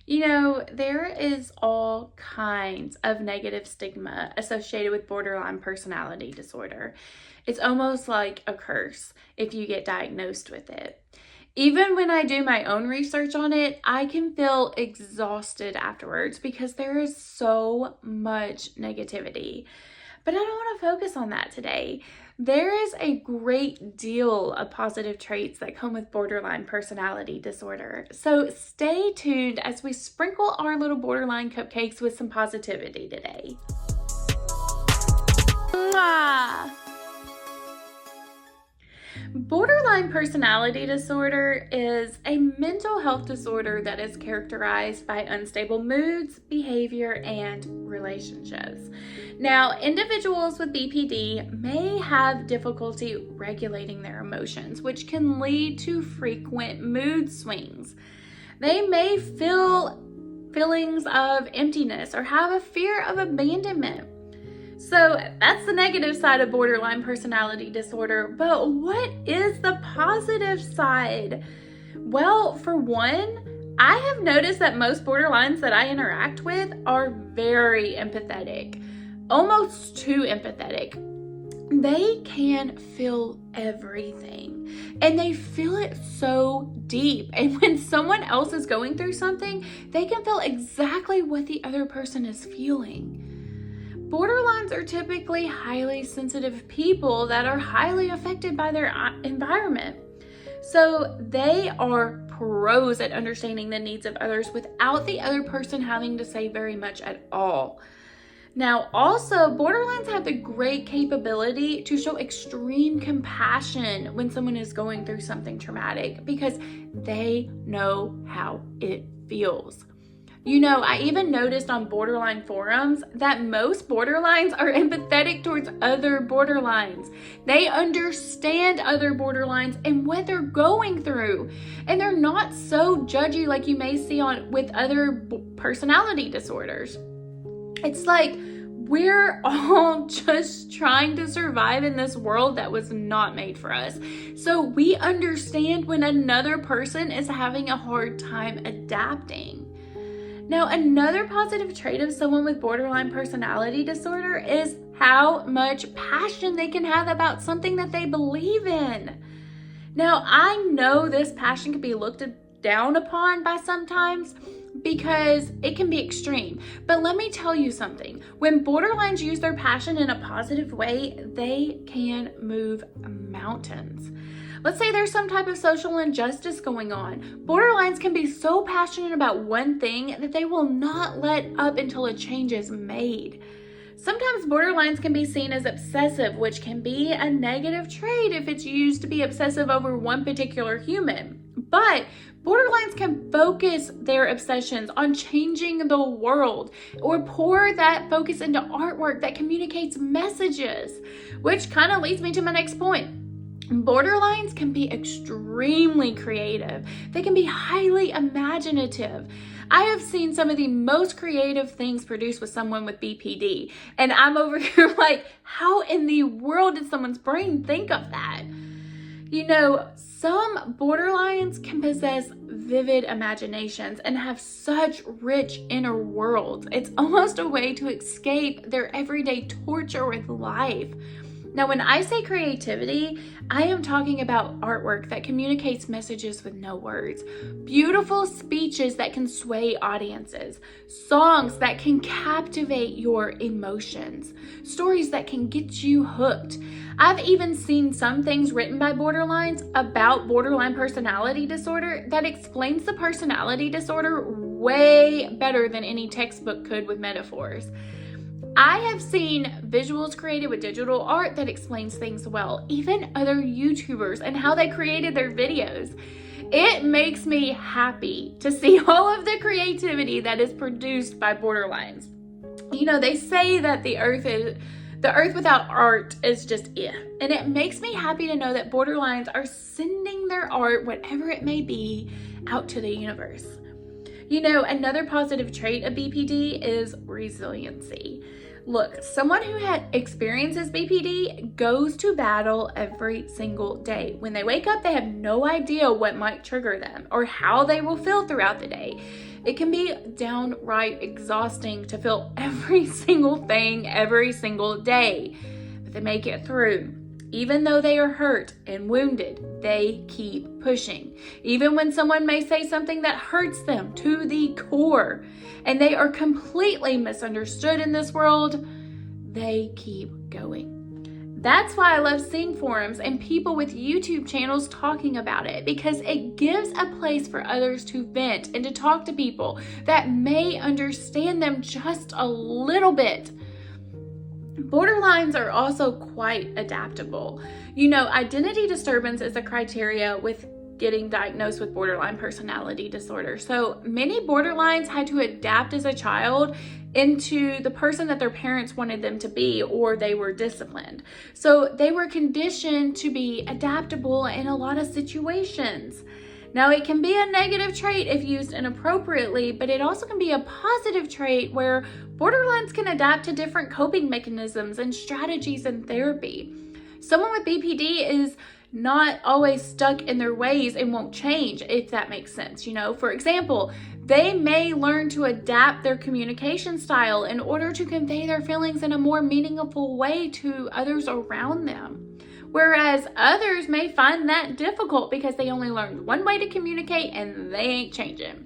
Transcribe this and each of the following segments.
There is all kinds of negative stigma associated with borderline personality disorder. It's almost like a curse if you get diagnosed with it. Even when I do my own research on it, I can feel exhausted afterwards because there is so much negativity. But I don't want to focus on that today. There is a great deal of positive traits that come with borderline personality disorder. So stay tuned as we sprinkle our little borderline cupcakes with some positivity today. Mwah! Borderline personality disorder is a mental health disorder that is characterized by unstable moods, behavior, and relationships. Now, individuals with BPD may have difficulty regulating their emotions, which can lead to frequent mood swings. They may feel feelings of emptiness or have a fear of abandonment. So that's the negative side of borderline personality disorder. But what is the positive side? Well, for one, I have noticed that most borderlines that I interact with are very empathetic, almost too empathetic. They can feel everything and they feel it so deep. And when someone else is going through something, they can feel exactly what the other person is feeling. Borderlines are typically highly sensitive people that are highly affected by their environment. So they are pros at understanding the needs of others without the other person having to say very much at all. Now, also, borderlines have the great capability to show extreme compassion when someone is going through something traumatic because they know how it feels. I even noticed on borderline forums that most borderlines are empathetic towards other borderlines. They understand other borderlines and what they're going through. And they're not so judgy like you may see with other personality disorders. It's like we're all just trying to survive in this world that was not made for us. So we understand when another person is having a hard time adapting. Now, another positive trait of someone with borderline personality disorder is how much passion they can have about something that they believe in. Now, I know this passion can be looked down upon by sometimes because it can be extreme. But let me tell you something. When borderlines use their passion in a positive way, they can move mountains. Let's say there's some type of social injustice going on. Borderlines can be so passionate about one thing that they will not let up until a change is made. Sometimes borderlines can be seen as obsessive, which can be a negative trait if it's used to be obsessive over one particular human. But borderlines can focus their obsessions on changing the world or pour that focus into artwork that communicates messages, which kind of leads me to my next point. Borderlines can be extremely creative. They can be highly imaginative. I have seen some of the most creative things produced with someone with BPD. And I'm over here like, how in the world did someone's brain think of that? Some borderlines can possess vivid imaginations and have such rich inner worlds. It's almost a way to escape their everyday torture with life. Now, when I say creativity, I am talking about artwork that communicates messages with no words, beautiful speeches that can sway audiences, songs that can captivate your emotions, stories that can get you hooked. I've even seen some things written by borderlines about borderline personality disorder that explains the personality disorder way better than any textbook could with metaphors. I have seen visuals created with digital art that explains things well, even other YouTubers and how they created their videos. It makes me happy to see all of the creativity that is produced by borderlines. They say that the earth without art is just and it makes me happy to know that borderlines are sending their art, whatever it may be, out to the universe. Another positive trait of BPD is resiliency. Look, someone who experiences BPD goes to battle every single day. When they wake up, they have no idea what might trigger them or how they will feel throughout the day. It can be downright exhausting to feel every single thing every single day, but they make it through. Even though they are hurt and wounded, they keep pushing. Even when someone may say something that hurts them to the core and they are completely misunderstood in this world, they keep going. That's why I love seeing forums and people with YouTube channels talking about it, because it gives a place for others to vent and to talk to people that may understand them just a little bit. Borderlines are also quite adaptable. Identity disturbance is a criteria with getting diagnosed with borderline personality disorder. So many borderlines had to adapt as a child into the person that their parents wanted them to be, or they were disciplined. So they were conditioned to be adaptable in a lot of situations. Now, it can be a negative trait if used inappropriately, but it also can be a positive trait where borderlines can adapt to different coping mechanisms and strategies in therapy. Someone with BPD is not always stuck in their ways and won't change, if that makes sense. For example, they may learn to adapt their communication style in order to convey their feelings in a more meaningful way to others around them. Whereas others may find that difficult because they only learned one way to communicate and they ain't changing.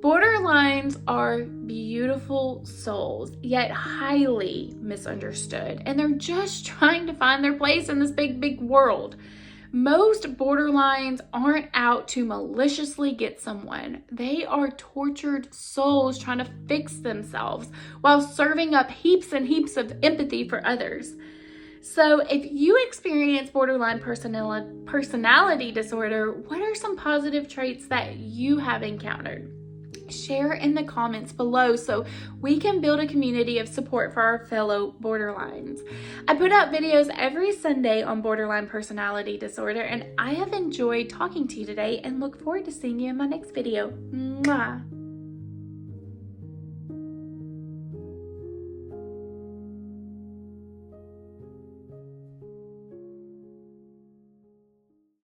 Borderlines are beautiful souls, yet highly misunderstood, and they're just trying to find their place in this big world. Most borderlines aren't out to maliciously get someone. They are tortured souls trying to fix themselves while serving up heaps and heaps of empathy for others. So if you experience borderline personality disorder, what are some positive traits that you have encountered? Share in the comments below so we can build a community of support for our fellow borderlines. I put out videos every Sunday on borderline personality disorder, and I have enjoyed talking to you today and look forward to seeing you in my next video. Mwah.